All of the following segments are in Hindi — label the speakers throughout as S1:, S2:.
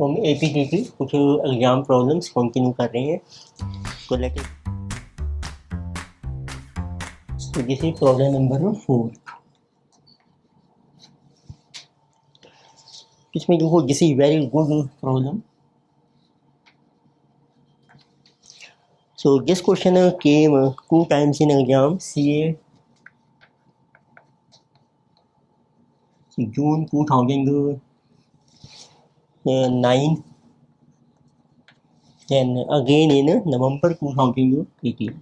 S1: हम एपीटी की कुछ एग्जाम प्रॉब्लम्स कंटिन्यू कर रहे हैं। तो लेके दिस इज प्रॉब्लम नंबर 4। इसमें देखो this is very good problem. So this question came 2 times in exam CA June 2009 then again in November 2018.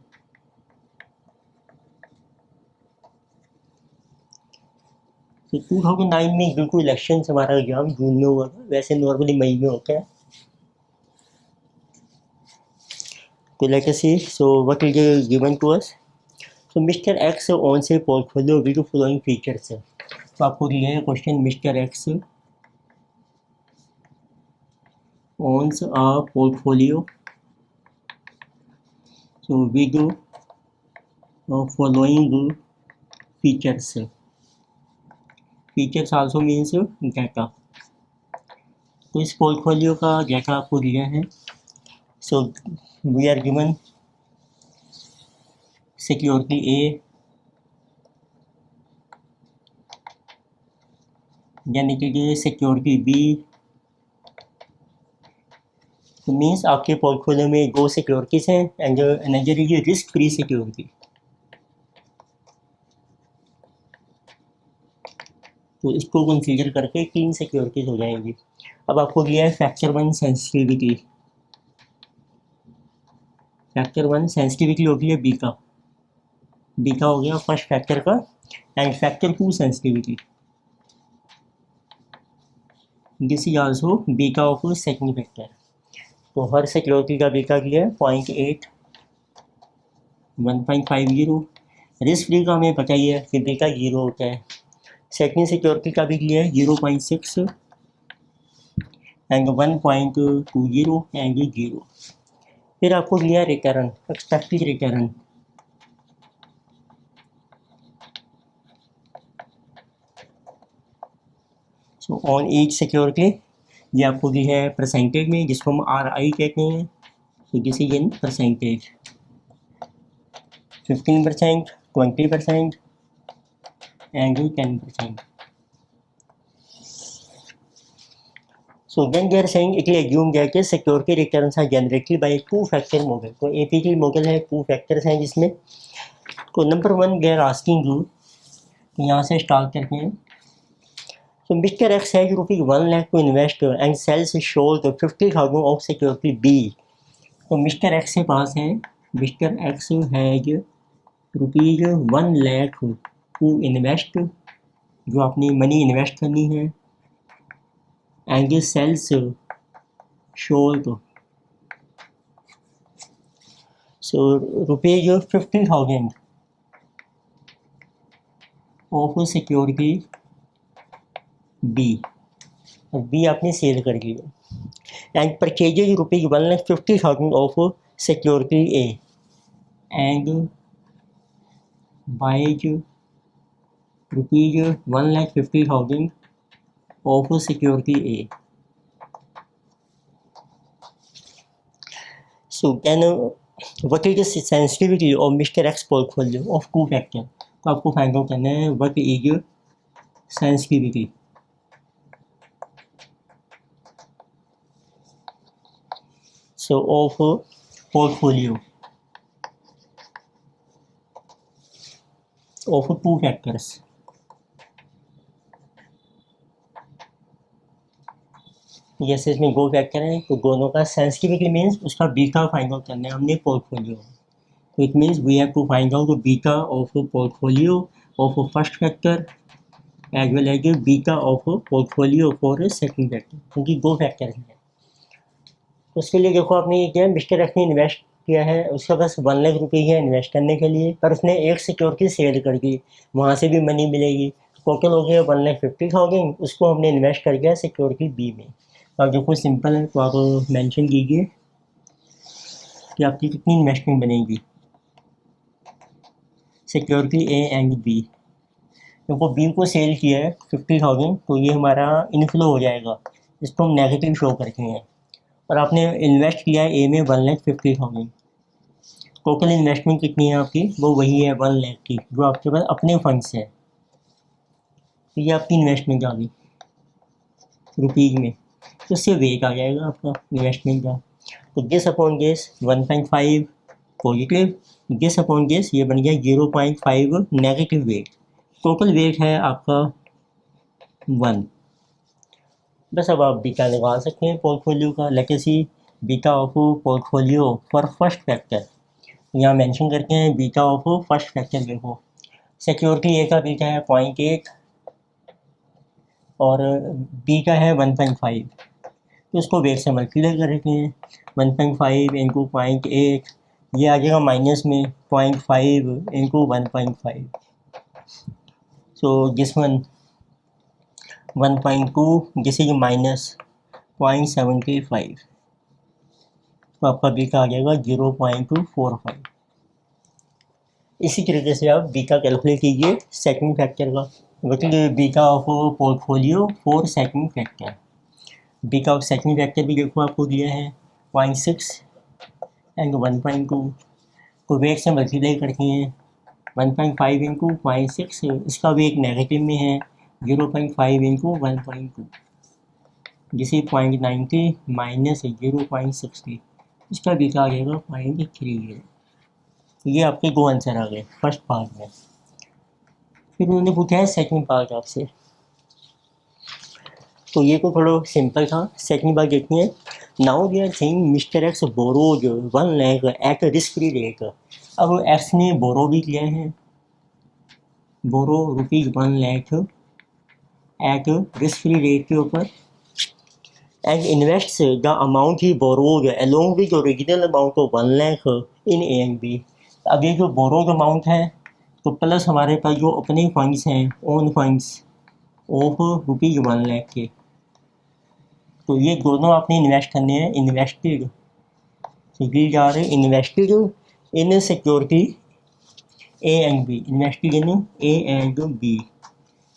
S1: तो 2009 में बिल्कुल इलेक्शन से हमारा एग्जाम जून में हुआ था, वैसे नॉर्मली मई में होता है। तो let us see so what is given to us. So mister X owns a portfolio with the following features. तो आपको दिया है question, mister X owns a portfolio so with the following features. Features also means data. तो इस पोर्टफोलियो का डाटा आपको दिया है। So we are given security A, यानी कि सिक्योरिटी बी। तो मीन्स आपके पोर्टफोलियो में 2 सिक्योरिटीज हैं and another is risk free security. तो इसको कंसीडर करके 3 सिक्योरिटीज हो जाएंगी। अब आपको दिया है फैक्टर 1 सेंसिटिविटी। फैक्टर 1 सेंसिटिविटी होगी है बी का हो गया फर्स्ट फैक्टर का, and factor 2 sensitivity this is also beta of second factor. तो हर सिक्योरिटी का बीटा किया है 0.8 1.50। रिस्क फ्री का हमें पता ही है कि बीटा 0 होता है। सेकंड सिक्योरिटी का भी किया है 0.6 एंड 1.20 एंड 0। फिर आपको दिया return, expected return. So on each security ये आपको दी है परसेंटेज में, जिसको हम RI कहते हैं। तो this is in percentage 15%, 20% and 10%। So then they are saying it is assumed that security returns are generated by 2-factor model। तो APT मॉडल है, 2 फैक्टर्स हैं जिसमें। तो number 1 they are asking you, तो यहाँ से स्टार्ट करते हैं। So Mr. X has ₹1 lakh to invest and sells short 50,000 of security B। तो Mr. X के पास है, Mr. X has ₹1 lakh to invest, जो अपनी मनी इन्वेस्ट करनी है, and sells short so ₹50,000 of security B। और B आपने सेल कर दिया and purchases ₹1,50,000 of security A and buys ₹1,50,000 of security A। So then what is the sensitivity of Mr. X portfolio of 2 factor। तो आपको फाइंड आउट करना है what is sensitivity। So of portfolio of 2 factors। जैसे इसमें 2 फैक्टर हैं, तो दोनों का सेंसिटिविटी मीन्स उसका बीटा फाइंड आउट करना है हमने पोर्टफोलियो। तो it means we have to find out beta of portfolio of first factor as well as beta of portfolio for second factor, क्योंकि 2 फैक्टर हैं। उसके लिए देखो आपने ये क्या है, मिस्टर एक्स ने इन्वेस्ट किया है, उसके पास 1 लाख रुपये है इन्वेस्ट करने के लिए, पर उसने एक सिक्योरिटी सेल कर दी, वहाँ से भी मनी मिलेगी। टोटल हो गया 1,50,000, उसको हमने इन्वेस्ट कर दिया सिक्योरिटी बी में। अब देखो सिंपल है, तो आप मेंशन कीजिए कि आपकी कितनी इन्वेस्टमेंट बनेगी सिक्योरिटी ए एंड बी। देखो बी को सेल किया है 50,000, तो ये हमारा इनफ्लो हो जाएगा इसको हम नेगेटिव शो करते हैं। और आपने इन्वेस्ट किया है ए में 1,50,000। टोटल इन्वेस्टमेंट कितनी है आपकी, वो वही है 1 लाख की, जो आपके पास अपने फंड्स है। तो ये आपकी इन्वेस्टमेंट आ गई रुपीज़ में, तो इससे वेट आ जाएगा आपका इन्वेस्टमेंट का। तो guess upon guess 1.5 positive, guess upon guess ये बन गया 0.5 नेगेटिव वेट। टोटल वेट है आपका 1। बस अब आप बीटा निकाल सकते हैं पोर्टफोलियो का। Let's see beta of portfolio for first factor, यहाँ मेंशन करके हैं बीटा ऑफ फर्स्ट फैक्टर। देखो सिक्योरिटी ए का बीटा है 0.8 और बी का है 1.5, तो उसको वेट से मल्टीप्लाई कर देते हैं। 1.5 इंटू 0.8, ये आ जाएगा माइनस में 0.5 into 1.5। So this one 1.2, this is minus 0.75, तो आपका बीटा आ जाएगा 0.245। इसी तरीके से आप बीटा कैलकुलेट कीजिए सेकंड फैक्टर का। बताइए beta of portfolio for second factor. Beta of second factor भी देखो आपको दिया है 0.6 एंड 1.2, तो वेट से मल्टीप्लाई करते हैं। 1.5 इंटू 0.6, इसका वेट नेगेटिव में है 0.5 इंटू 1.2, जिसे 0.90 माइनस 0.60, इसका बीटा आ जाएगा 0.30। ये आपके दो आंसर आ गए फर्स्ट पार्ट में। फिर उन्होंने पूछा है सेकंड पार्ट आपसे, तो ये तो थोड़ा सिंपल था। सेकंड पार्ट देखते हैं। Now we are saying mister X borrows 1 lakh at risk free rate. अब एक्स ने बोरो भी किया है, borrow ₹1 lakh at risk free rate के ऊपर, एंड इन्वेस्ट द अमाउंट ही borrows along with original amount of 1 lakh in A and B. अब ये जो बोरोज अमाउंट है तो प्लस हमारे पास जो अपने फंड्स हैं ओन फंड्स ऑफ ₹1 लाख के, तो ये दोनों आपने इन्वेस्ट करने हैं। Invested, these are invested in security A and B, invested in A and B।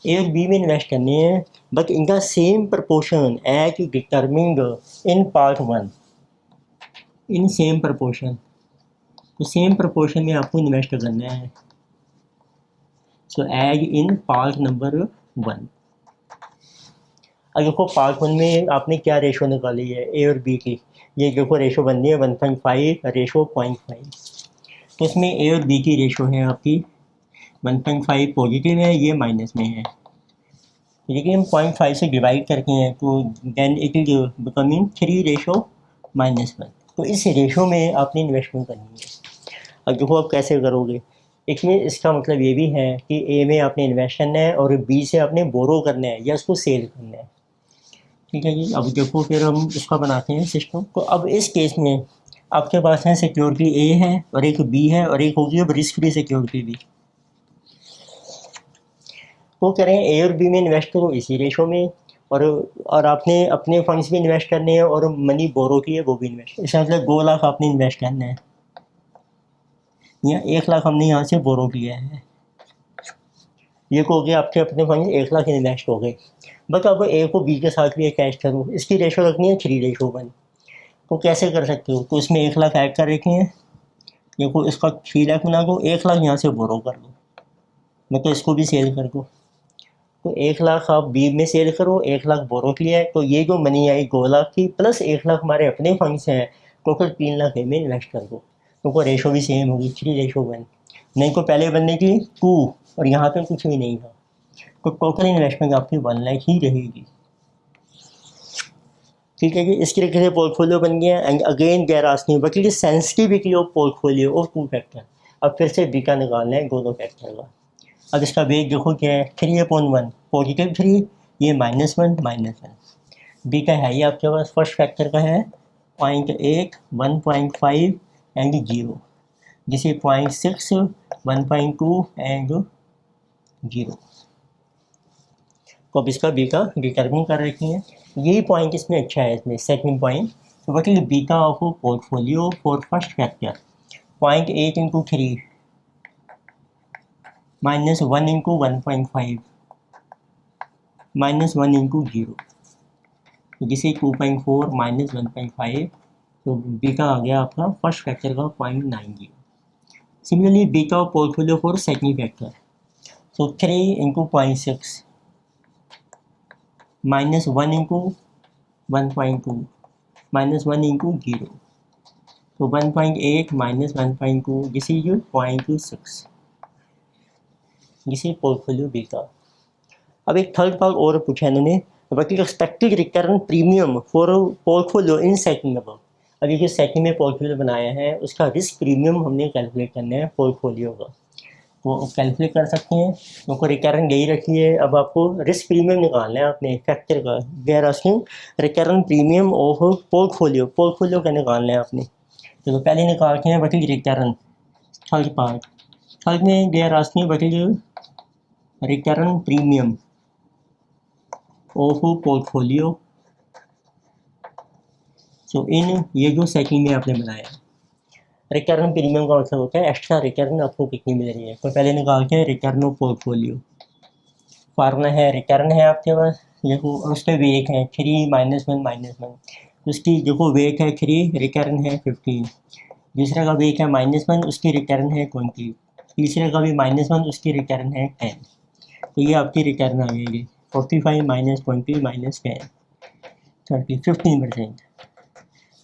S1: A और बी में इन्वेस्ट करने हैं, बट इनका same proportion as determined in part 1, in same proportion, तो सेम प्रपोर्शन में आपको इन्वेस्ट करना है। So as in part number 1। अब देखो पार्ट 1 में आपने क्या रेशो निकाली है ए और बी की, ये देखो रेशो बननी है 1.5 रेशो 0.5, तो इसमें ए और बी की रेशो है आपकी 1.5 पॉजिटिव है, ये माइनस में है, लेकिन हम 0.5 से डिवाइड करके हैं तो देन इट इज बिकमिंग 3:-1। तो इस रेशो में आपने इन्वेस्टमेंट करनी है। अब देखो आप कैसे करोगे, इसमें इसका मतलब ये भी है कि ए में आपने इन्वेस्ट करना है और बी से आपने बोरो करना है या उसको सेल करना है। ठीक है जी। अब देखो फिर हम इसका बनाते हैं सिस्टम। तो अब इस केस में आपके पास है सिक्योरिटी ए है और एक बी है और एक होगी अब रिस्क फ्री सिक्योरिटी बी। वो कह रहे हैं ए और बी में इन्वेस्ट करो इसी रेशो में, और आपने अपने फंड्स भी इन्वेस्ट करने हैं और मनी बोरो की है वो भी इन्वेस्ट, इसका मतलब 2 लाख आपने इन्वेस्ट करना है, या 1 लाख हमने यहाँ से बोरो किया है, ये को हो गया आपके अपने फंड 1 लाख इन्वेस्ट हो गए। बट अब ए को बी के साथ भी अटैच करो, इसकी रेशो रखनी है 3:1। तो कैसे कर सकते हो, तो इसमें 1 लाख ऐड कर रखे हैं, देखो इसका 3 लाख बना दो, 1 लाख यहाँ से बोरो कर दो, मतलब इसको भी सेल कर दो। तो 1 लाख आप बी में सेल करो, 1 लाख बोरो किया है, तो ये जो मनी आई 2 लाख की प्लस 1 लाख हमारे अपने फंड्स हैं, टोटल 3 लाख ए में इन्वेस्ट कर दो। तो वो रेशो भी सेम होगी 3:1। नहीं तो पहले बनने की 2 और यहाँ पे कुछ भी नहीं था, तो टोटल इन्वेस्टमेंट आपकी 1 लाख ही रहेगी। ठीक है जी। इस तरीके से पोर्टफोलियो बन गया। And again they're asking but it is sensitivity of portfolio of 2 factor. अब फिर से बीटा निकालना है दोनों फैक्टर का। अब इसका वेट देखो क्या है 3/1, पॉजिटिव 3, ये -1 -1। बीटा है ये आपके पास फर्स्ट फैक्टर का है 0.8 1.5 एंड 0, जिसे 0.6 1.2 एंड 0। तो अब इसका बीटा डिटर्मिन कर रखी है, यही पॉइंट इसमें अच्छा है। इसमें सेकंड पॉइंट, तो what is beta of portfolio for first factor 0.8 into 3 -1 into 1.5 -1 into 0, तो जिसे 2.4 माइनस 1.5, तो बी का आ गया आपका फर्स्ट फैक्टर का 0.90। सिमिलरली बी का portfolio for second factor, so 3 into 0.6 minus 1 into 1.2 minus 1 into 0, so 1.8 minus 1.2, this is 0.6, this is portfolio B का। अब एक थर्ड पार्ट और पूछा इन्होंने, what is expected return premium for portfolio in second above. अभी जो सेकंड में पोर्टफोलियो बनाया है उसका रिस्क प्रीमियम हमने कैलकुलेट करना है पोर्टफोलियो का, तो कैलकुलेट कर सकते हैं, क्योंकि रिटर्न यही रखी है। अब आपको रिस्क प्रीमियम निकालना है अपने फैक्टर का, we're asking return premium of portfolio का निकालना है आपने। तो पहले निकालते हैं what is return, third part. Third में they are asking what is return premium of portfolio, so in ये जो सेकंड में आपने बनाया। रिटर्न प्रीमियम का मतलब होता है एक्स्ट्रा रिटर्न आपको कितनी मिल रही है। तो पहले निकालते हैं रिटर्न ऑफ पोर्टफोलियो। फार्मूला है, रिटर्न है आपके पास, देखो उसके वेट है 3 माइनस 1, उसकी देखो वेट है 3, रिटर्न है 15। दूसरे का वेट है -1, उसकी रिटर्न है 20। तीसरे का भी -1, उसकी रिटर्न है 10। तो ये आपकी रिटर्न आ जाएगी 45 माइनस 20 माइनस 10, 30, 15%।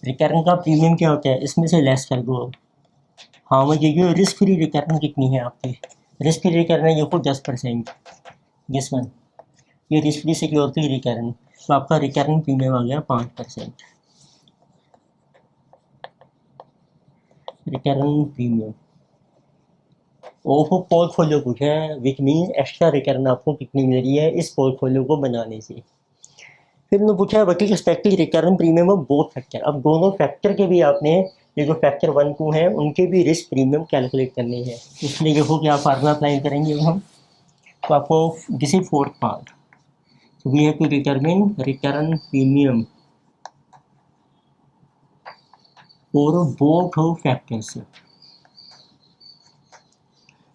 S1: रिटर्न का प्रीमियम क्या होता है, इसमें से लेस कर दो। हाँ मुझे ये रिस्क फ्री रिटर्न कितनी है आपकी, रिस्क फ्री रिटर्न है देखो 10%, जिस वन ये रिस्क फ्री सिक्योरिटी रिटर्न, तो आपका रिटर्न प्रीमियम आ गया 5%। रिटर्न प्रीमियम ऑफ पोर्टफोलियो पूछा है, विच मीन एक्स्ट्रा रिटर्न आपको कितनी मिल रही है इस पोर्टफोलियो को बनाने से। फिर उन्होंने पूछा है what is expected return premium of both factor. अब दोनों फैक्टर के भी आपने, ये जो फैक्टर 1 2 हैं उनके भी रिस्क प्रीमियम कैलकुलेट करने हैं। इसलिए देखो क्या फार्मूला अप्लाई करेंगे हम, तो आपको this is fourth part, so we have to determine return premium for both factors।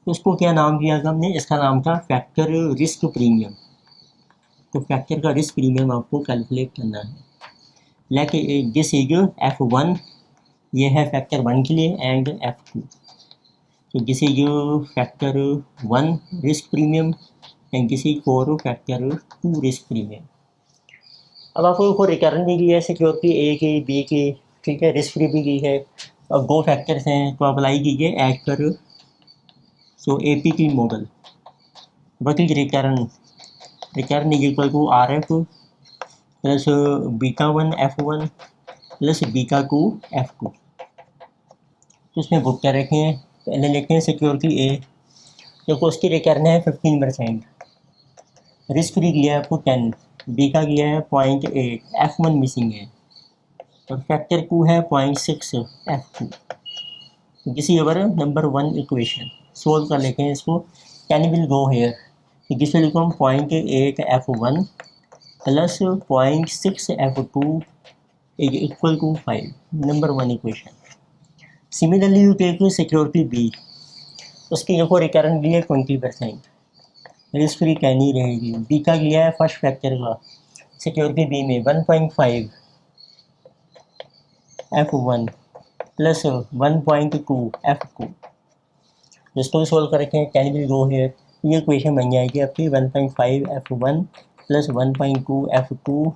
S1: उसको क्या नाम दिया था हमने, इसका नाम था फैक्टर रिस्क प्रीमियम। तो फैक्टर का रिस्क प्रीमियम आपको कैलकुलेट करना है। लाइक दिस इज F1, ये है फैक्टर 1 के लिए, एंड F2, तो this is factor 1 risk premium and this is for factor 2 risk premium. अब आपको रिटर्न भी की है सिक्योरिटी ए की बी की, ठीक है, रिस्क फ्री भी की है। अब 2 फैक्टर्स हैं तो अप्लाई कीजिए एज पर सो AP की model. What is return, return is equal to RF plus β1 F1 plus β2 F2। तो उसमें बुक क्या रखे हैं, पहले लिखते हैं सिक्योरिटी ए, देखो उसकी रिटर्न है 15%, रिस्क फ्री किया है आपको 10, बी का किया है 0.8, F1 मिसिंग है, और फैक्टर 2 है 0.6 F2। This is our number 1 equation. Solve कर लेते हैं इसको, कैन विल गो हेयर, तो जिसमें लिखो हम 0.8 F1 plus 0.6 F2 is equal to 5, नंबर 1 equation. Similarly you take security B, उसकी देखो रिटर्न भी है 20%, रिस्क फ्री कहनी रहेगी। बी का लिया है फर्स्ट फैक्टर का सिक्योरिटी बी में 1.5 F1 प्लस 1.2 F2, जिसको भी सोल्व करके कैन विल गो हेयर, ये इक्वेशन बन जाएगी आपकी 1.5 F1 plus 1.2 F2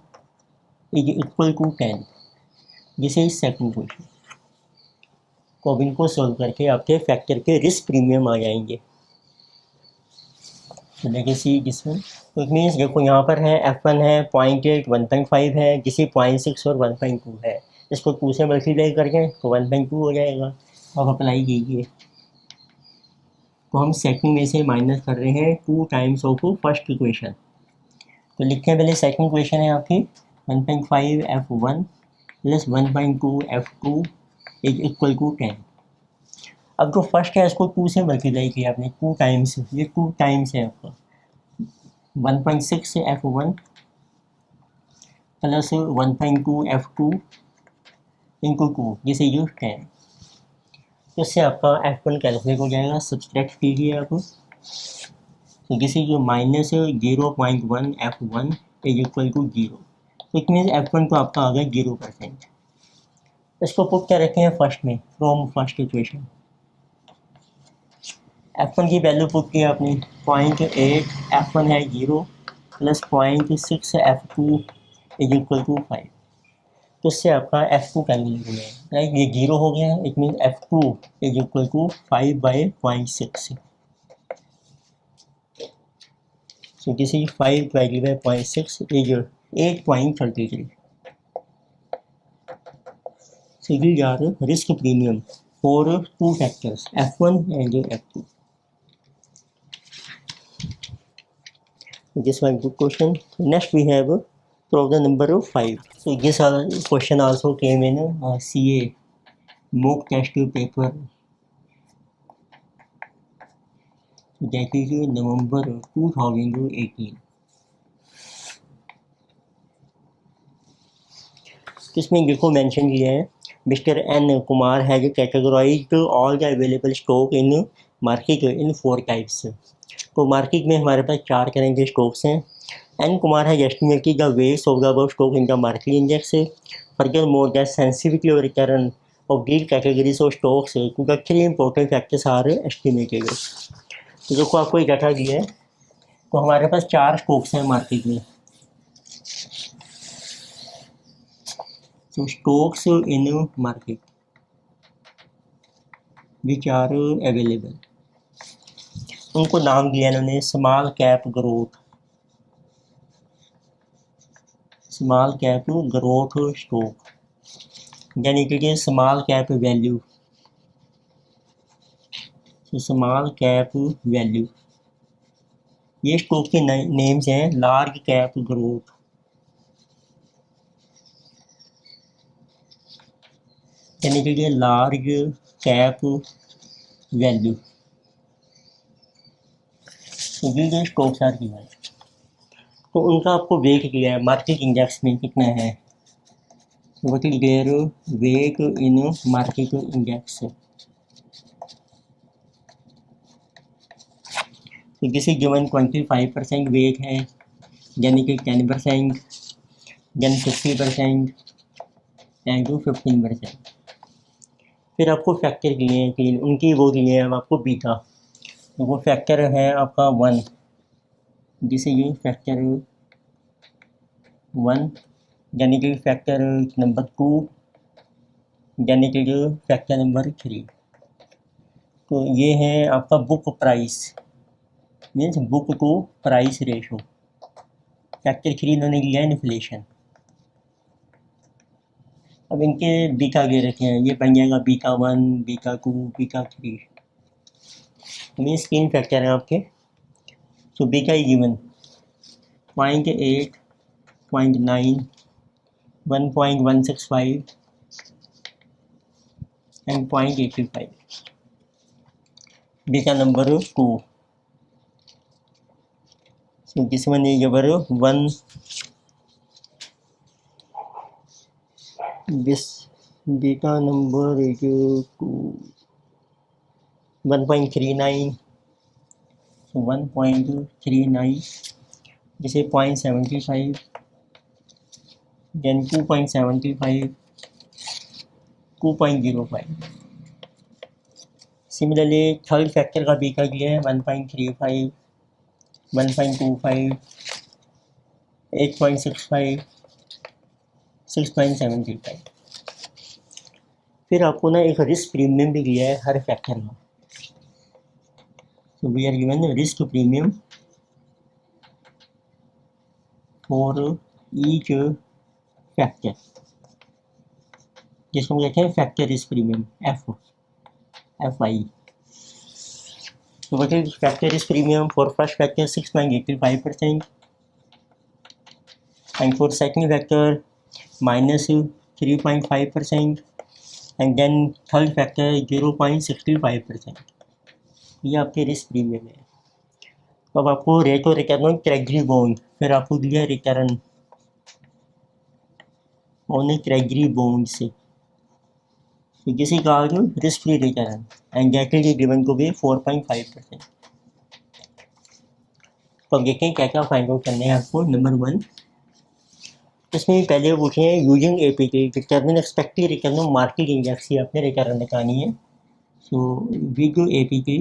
S1: is equal to 10। This is second question. तो अब इनको सोल्व करके आपके फैक्टर के रिस्क प्रीमियम आ जाएंगे। तो देखिए सी जिसमें, तो इट मीन्स देखो यहाँ पर है F1 है 0.8, 1.5 है, जिसे 0.6 और 1.2 है, इसको 2 से मल्टीप्लाई करके तो 1.2 हो जाएगा। अब अप्लाई कीजिए, तो हम सेकंड में से माइनस कर रहे हैं 2 टाइम्स ऑफ फर्स्ट इक्वेशन। तो लिखते हैं पहले सेकंड इक्वेशन है आपकी 1.5 F1 plus 1.2 F2 is equal to 10। अब जो फर्स्ट है इसको 2 से मल्टीप्लाई किया आपने 2 टाइम्स, ये 2 टाइम्स है आपका 1.6 F1 प्लस 1.2 F2 इंटू 2, जिसे यूज 10। तो इससे आपका F1 कैलकुलेट हो जाएगा, सब्सट्रैक्ट कीजिए आप, तो this is minus 0.1 F1 is equal to 0, तो इट मीन्स F1 तो आपका आ गया 0%। इसको पुट क्या रखे हैं फर्स्ट में, फ्रॉम फर्स्ट इक्वेशन। F1 की वैल्यू पुट की आपने 0.8, F1 है 0 plus 0.6 F2 is equal to 5। तो इससे आपका F2 कैलकुलेट हो गया, राइट। ये 0 हो गया, it mean F2 is equal to 5/0.6। So this is 5 divided by 0.6 is 8.33. So these are risk premium for two factors, F1 and F2. This one good question. Next we have problem number 5. So this question also came in CA mock test paper, that is November 2018. इसमें देखो मेंशन किया है, mister N Kumar has categorised all the available stock in market in 4 types. तो मार्केट में हमारे पास 4 तरह के स्टॉक्स हैं। N Kumar has estimated the weights of the above stock in the market index. Further more the sensitivity of return of these categories of stocks to the 3 important factors are estimated। तो देखो आपको एक डाटा दिया है, तो हमारे पास 4 स्टॉक्स हैं मार्केट में। So stocks in market which are available, उनको नाम दिया इन्होंने small cap growth, small cap growth stock, यानी कि small cap value, small cap value. ये स्टॉक के नेम्स हैं लार्ज कैप ग्रोथ, यानी कि लार्ज कैप वैल्यू। ये स्टॉक्स आर गिवन, तो उनका आपको वेट किया है मार्केट इंडेक्स में कितना है, what is their weight in market index. तो किसी गिवन 25% वेट है, यानी कि 10%, देन 50% एंड 15%। फिर आपको फैक्टर दिए हैं 3, उनकी वो दिए हैं आपको बीटा। तो वो फैक्टर है आपका 1, जिसे ये फैक्टर 1, यानी कि फैक्टर नंबर 2, यानी कि फैक्टर नंबर 3। तो ये है आपका book price, means book to price ratio. Factor 3 इन्होंने लिया है इन्फ्लेशन। अब इनके बीटा दे रखे हैं, ये बन जाएगा beta 1, beta 2, beta 3, means 3 factor हैं आपके। तो beta is given 0.8, 0.9, 1.165 and 0.85। Beta number 2, so this one is our 1, this beta number is 2, 1.39, so 1.39, जिसे 0.75, then 2.75, 2.05। सिमिलरली थर्ड फैक्टर का बीटा दिया है 1.35, 1.25, 8.65, 6.75। फिर आपको ना एक रिस्क प्रीमियम भी दिया है हर फैक्टर में। So we are given risk premium for each factor, जिसको हम कहते हैं factor risk premium FI। So what is factor risk premium for first factor 6.85%, and for second factor minus 3.5%, and then third factor 0.65%। ये आपके रिस्क प्रीमियम है। अब आपको रेट और रिटर्न ऑन ट्रेजरी बॉन्ड, फिर आपको दिया रिटर्न ऑन ट्रेजरी बॉन्ड से, किसी का risk free return, and that is given to be 4.5%। तो अब देखें क्या क्या फाइंड आउट करने हैं आपको। नंबर 1, इसमें पहले पूछे हैं using APK determine expected return of market index, ये आपने रिटर्न निकालनी है। So with APK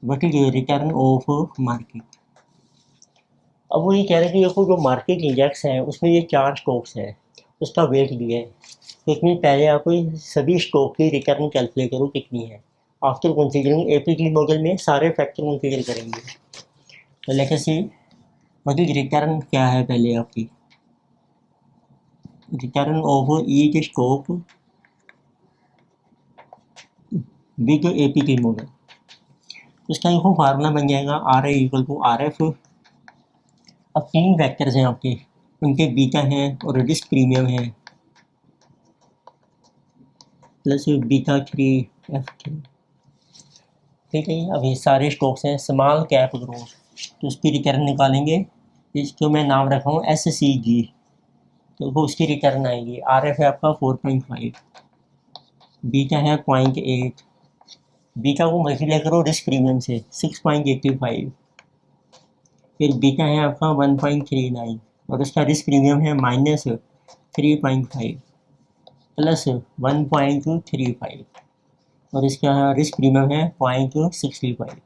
S1: what is return of market. अब वो ये कह रहे हैं कि देखो जो मार्केट इंडेक्स है उसमें ये 4 स्टॉक्स हैं, उसका वेट दिया है। तो इसमें पहले आप सभी स्टॉक की रिटर्न कैलकुलेट करो कितनी है। आफ्टर कंसीडरिंग एपीके मॉडल में सारे फैक्टर कंसीडर करेंगे। तो लेट अस सी मतलब रिटर्न क्या है पहले आपकी, return of each stock with APK model. इसका देखो फार्मूला बन जाएगा R A equal to R F. अब 3 वेक्टर्स हैं आपके, उनके बीटा हैं और रिस्क प्रीमियम है प्लस बीटा 3 एफ 3। ठीक है, अब ये सारे स्टॉक्स हैं स्मॉल कैप ग्रोथ, तो उसकी रिटर्न निकालेंगे। इसको मैं नाम रखा हूँ एस सी जी, तो वो उसकी रिटर्न आएगी। आर एफ है आपका 4.5, बीटा है 0.8, बीटा को मल्टीप्लाई करो रिस्क प्रीमियम से 6.85, फिर बीटा है आपका 1.39 और उसका रिस्क प्रीमियम है -3.5 प्लस 1.35 और इसका रिस्क प्रीमियम है 0.65।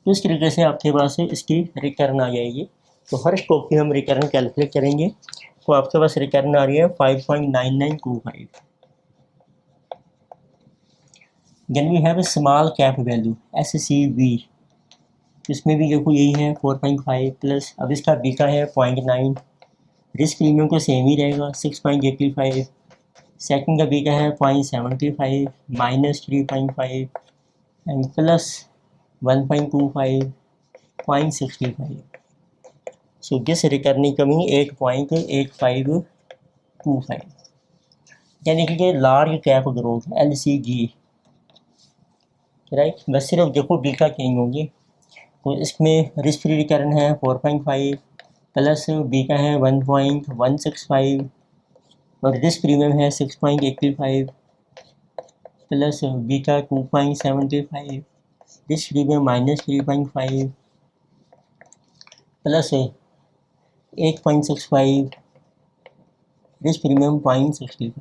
S1: तो इस तरीके से आपके पास इसकी रिटर्न आ जाएगी। तो हर स्टॉक की हम रिटर्न कैलकुलेट करेंगे, तो आपके पास रिटर्न आ रही है 5.9925। Then we have small cap value SCV, इसमें भी देखो यही है 4.5 प्लस, अब इसका बीटा है 0.9, रिस्क प्रीमियम को सेम ही रहेगा 6.85, सेकंड का बीटा है 0.75 -3.5 and plus 1.25 0.65। So this returning coming 8.8525। यानी कि large cap growth LCG, right. बस सिर्फ देखो बीटा चेंज होंगे, तो इसमें रिस्क फ्री रिटर्न है 4.5 प्लस बीटा है 1.165 और रिस्क प्रीमियम है 6.85 plus beta 2.75, risk premium -3.5 plus 8.65, risk premium 0.65।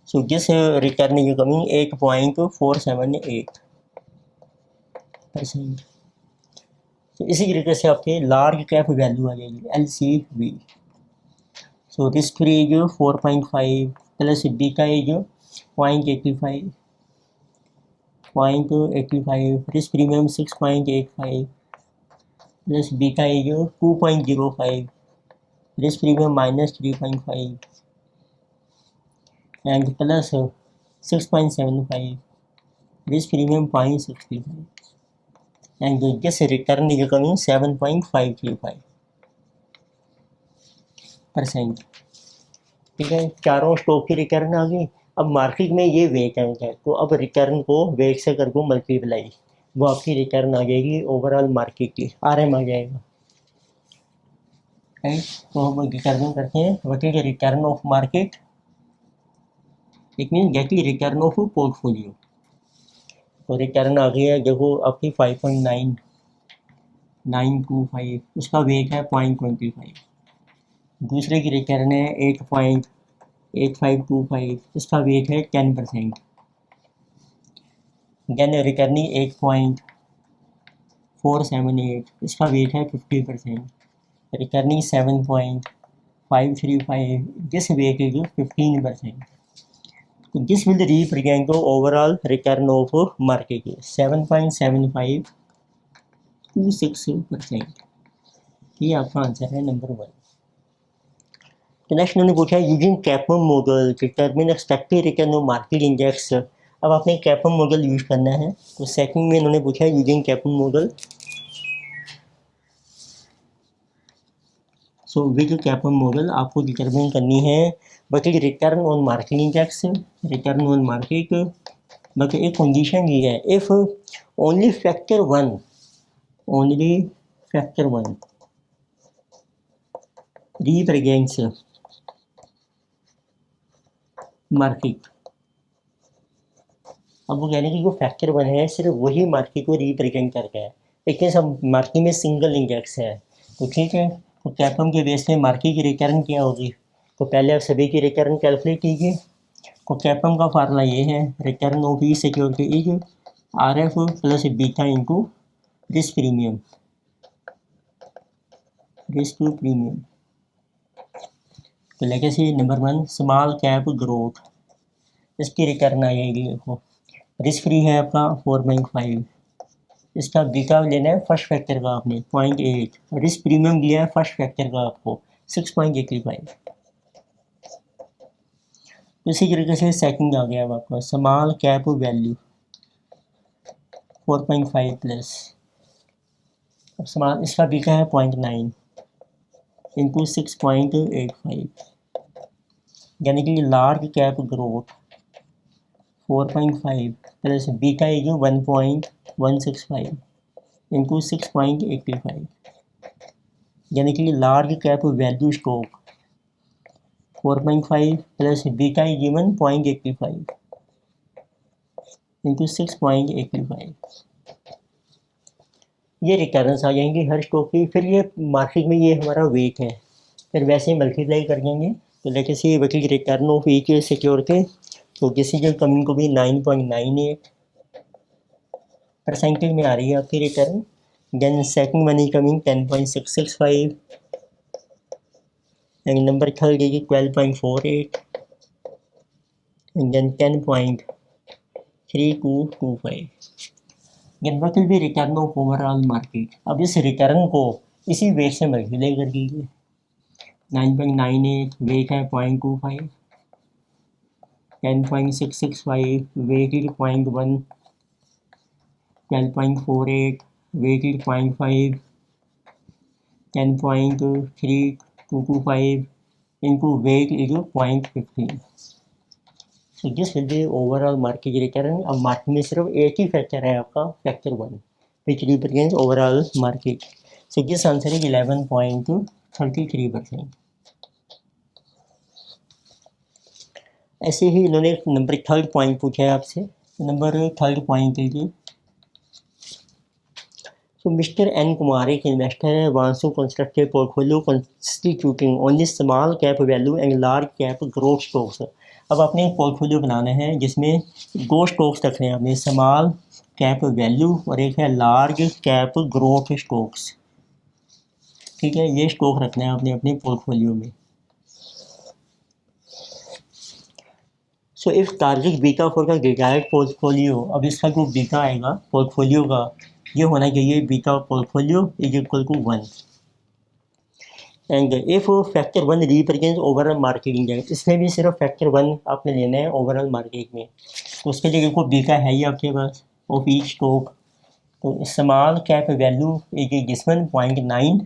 S1: So this returning coming 8.478%। तो इसी तरीके से आपके लार्ज कैप वैल्यू आ जाएगी LCV। So risk free is 4.5 plus beta is 0.85, risk premium 6.85 plus beta is 2.05, risk premium -3.5 and plus 6.75, risk premium 0.65 and this return is coming 7.535%। ठीक है, चारों स्टॉक की रिटर्न आ गई। अब मार्केट में ये वेट है, तो अब रिटर्न को वेट से कर दो मल्टीप्लाई, वो आपकी रिटर्न आ जाएगी ओवरऑल मार्केट की, RM आ जाएगा। राइट, तो हम रिटर्न करते हैं what is return of market, it mean get the return of portfolio. तो रिटर्न आ गई है देखो आपकी 5.9925, उसका वेट है 0.25। दूसरे की रिटर्न है 8.8525, इसका वेट है 10%। देन रिटर्निंग 8.478, इसका वेट है 50%। Returning 7.535, this weight is 15%। तो this will represent overall return of market 7.7526%। ये आपका आंसर है नंबर 1। तो नेक्स्ट उन्होंने पूछा using कैपम model determine expected return of market index. अब आपने कैपम मॉडल यूज करना है, तो सेकंड में उन्होंने पूछा using कैपम model. So with कैपम model आपको डिटरमिन करनी है but return on market index, return on market. But एक कंडीशन ये है, if only factor one represents market. अब वो कहने की जो फैक्टर वन है सिर्फ वही मार्केट को रिप्रेजेंट करता है, लेकिन सब मार्केट में सिंगल इंडेक्स है, तो ठीक है। तो कैपम के बेस पे मार्की की रिकरेंट क्या होगी, तो पहले आप सभी की रिकरेंट कैलकुलेट कीजिए। तो कैपम का फार्मूला ये है, recurrent of E security is R F plus beta into risk premium, risk to premium. तो legacy number 1 small cap growth, इसकी रिकरेंट आएगी, देखो रिस्क फ्री है आपका 4.5, इसका बीटा लेना है फर्स्ट फैक्टर का आपने 0.8, रिस्क प्रीमियम लिया है फर्स्ट फैक्टर का आपको 6.85। इसी तरीके से सेकंड आ गया अब आपका स्मॉल कैप वैल्यू 4.5 प्लस, अब स्मॉल इसका बीटा है 0.9 इंटू 6.85, यानी कि large cap growth 4.5 plus beta है जो 1.165 इंटू 6.85, यानी कि large cap value stock 4.5 plus beta is given 0.85 into 6.85, ये रिटर्न्स आ जाएंगी हर स्टॉक की। फिर ये मार्केट में ये हमारा वेट है, फिर वैसे ही मल्टीप्लाई कर देंगे। तो लेके से वकील रिटर्न ऑफ ईच सिक्योरिटी, तो किसी के कमिंग को भी 9.98 परसेंटेज में आ रही है आपकी return. Then second one is coming 10.665 and number third is 12.48 and then 10.3225। ये वकील भी रिटर्न ऑफ ओवरऑल मार्केट। अब इस रिटर्न को इसी वेट से मल्टीप्लाई कर दीजिए, 9.98 वेट है 0.25, 10.665 weighted 0.1, 12.48 weighted 0.5, 10.3225 into weight is 0.15। So this will be overall market return। अब मार्केट में सिर्फ एक ही फैक्टर है आपका factor 1 which represents overall market। So this answer is 11.33%। ऐसे ही इन्होंने नंबर थर्ड पॉइंट पूछा है आपसे, नंबर थर्ड पॉइंट लीजिए। So Mr. N. Kumar, एक इन्वेस्टर है, wants to construct a portfolio constituting only small cap value and large cap growth stocks। अब आपने एक पोर्टफोलियो बनाना है जिसमें दो स्टॉक्स रखने हैं आपने, स्मॉल कैप वैल्यू और एक है लार्ज कैप ग्रोथ स्टॉक्स। ठीक है, ये स्टॉक रखना है आपने अपने पोर्टफोलियो में। So if target beta for the desired portfolio, अब इसका जो बीटा आएगा पोर्टफोलियो का ये होना चाहिए beta portfolio is equal to 1। And if factor 1 represents overall market index, इसमें भी सिर्फ फैक्टर 1 आपने लेना है ओवरऑल मार्केट में। तो उसके लिए देखो बीटा है ही आपके पास ऑफ ईच स्टॉक। तो small cap value is given 0.9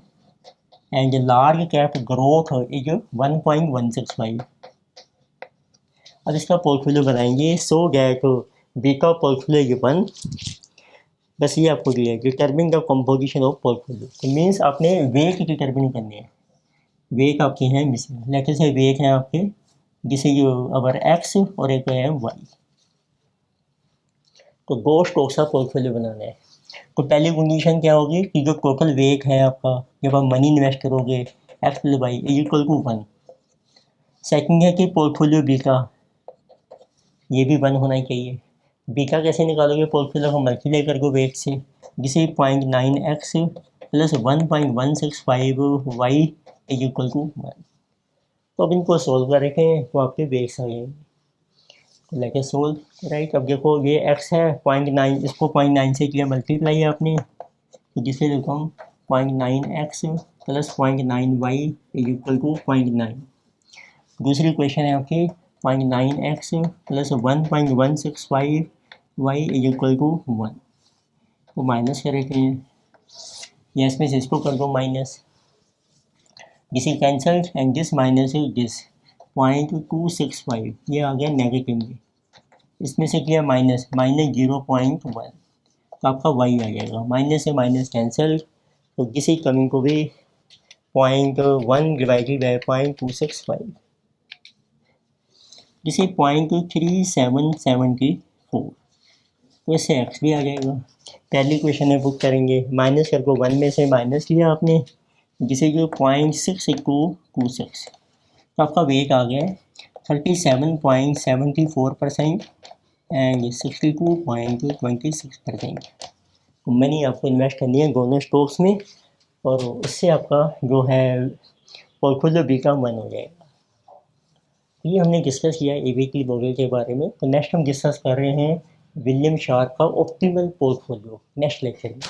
S1: and large cap growth is 1.165। अब इसका पोर्टफोलियो बनाएंगे so that beta portfolio is 1। बस ये आपको दिया है, determine the composition of portfolio. तो मीन्स आपने वेट डिटर्मिन करने हैं, वेट आपके हैं मिसिंग, लेकिन से वेट हैं आपके जिसे जो अवर एक्स और एक है वाई। तो दो स्टॉक्स का पोर्टफोलियो बनाना है। तो पहली कंडीशन क्या होगी कि जो टोटल वेट है आपका, जब आप मनी इन्वेस्ट करोगे X plus Y is equal to 1। Second है कि पोर्टफोलियो बीटा ये भी 1 होना चाहिए। बीटा कैसे निकालोगे, पोर्टफोलियो को मल्टीप्लाई करके वेट से, जिसे 0.9x plus 1.165 Y is equal to 1। तो अब इनको सोल्व करके तो आपके वेट्स आ जाएंगे। लेके सोल्व राइट। अब देखो ये x है 0.9, इसको 0.9 से किया मल्टीप्लाई आपने, तो जिसे देखो हम 0.9x plus 0.9 Y is equal to 0.9। दूसरी क्वेश्चन है आपकी 0.9x plus 1.165 Y is equal to 1। तो माइनस करेंगे, ये इसमें से इसको कर दो minus, this is cancelled and this minus this 0.265 ये आ गया नेगेटिव में। इसमें से किया माइनस माइनस 0.1, तो आपका वाई आ जाएगा। माइनस से माइनस कैंसल, तो किसी कमिंग को भी 0.1 डिवाइडेड बाई 0.265 जिसे 0.3774, तो इससे एक्स भी आ जाएगा। पहली क्वेश्चन में बुक करेंगे, माइनस कर को 1 में से माइनस लिया आपने, जिसे जो 0.626 तो आपका वेट आ गया 37.74% एंड 62.26%। मनी आपको इन्वेस्ट करनी है दोनों स्टॉक्स में और उससे आपका जो है पोर्टफोलियो बीकम 1 हो जाएगा। ये हमने डिस्कस किया एबीटी मॉडल के बारे में। तो नेक्स्ट हम डिस्कस कर रहे हैं विलियम शार्प का ऑप्टिमल पोर्टफोलियो नेक्स्ट लेक्चर में।